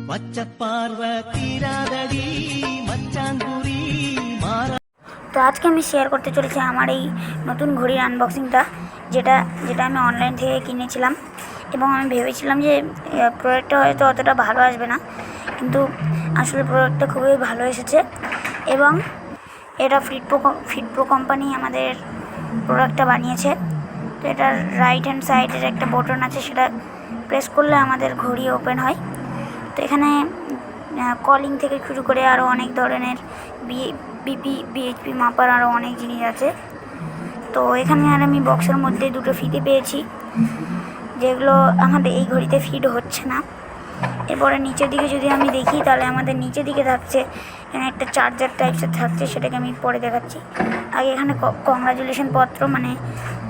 তো আজকে আমি শেয়ার করতে চলেছি আমার এই নতুন ঘড়ির আনবক্সিংটা, যেটা আমি অনলাইন থেকে কিনেছিলাম। এবং আমি ভেবেছিলাম যে প্রোডাক্টটা হয়তো অতটা ভালো আসবে না, কিন্তু আসলে প্রোডাক্টটা খুবই ভালো এসেছে। এবং এটা ফিটপ্রো কোম্পানি আমাদের প্রোডাক্টটা বানিয়েছে। তো এটার রাইট হ্যান্ড সাইডের একটা বাটন আছে, সেটা প্রেস করলে আমাদের ঘড়ি ওপেন হয়। তো এখানে কলিং থেকে শুরু করে আরও অনেক ধরনের বিপি বিএইচপি মাপার আরও অনেক জিনিস আছে। তো এখানে আর আমি বক্সের মধ্যে দুটো ফিতে পেয়েছি, যেগুলো আমাদের এই ঘড়িতে ফিট হচ্ছে না। এরপরে নিচের দিকে যদি আমি দেখি, তাহলে আমাদের নিচের দিকে থাকছে এখানে একটা চার্জার টাইপসের থাকছে, সেটাকে আমি পরে দেখাচ্ছি। আগে এখানে কংগ্রাচুলেশন পত্র, মানে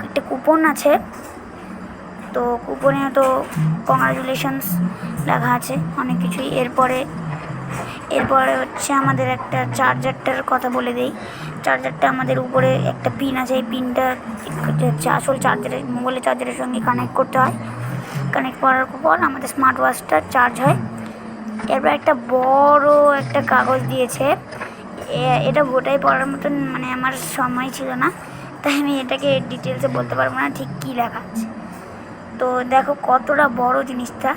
একটা কুপন আছে। তো কুপনে তো কংগ্রাচুলেশনস লেখা আছে অনেক কিছুই। এরপরে হচ্ছে আমাদের একটা চার্জারটার কথা বলে দেই। চার্জারটা আমাদের উপরে একটা পিন আছে, এই পিনটা হচ্ছে আসল চার্জারের, মোবাইলের চার্জারের সঙ্গে কানেক্ট করতে হয়। কানেক্ট করার পর আমাদের স্মার্ট ওয়াচটা চার্জ হয়। এরপর একটা বড় একটা কাগজ দিয়েছে, এটা গোটাই পড়ার মতন মানে আমার সময় ছিল না, তাই আমি এটাকে ডিটেলসে বলতে পারবো না ঠিক কী লেখা আছে। তো দেখো কতটা বড় জিনিসটা,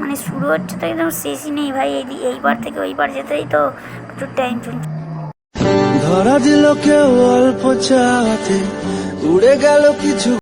মানে শুরু হচ্ছে তো একদম শেষই নেই ভাই। এইবার থেকে ওইবার যেতেই তো প্রচুর টাইম চলছে। ধরা দিল কেউ অল্প চাতে, উড়ে গেল কিছু।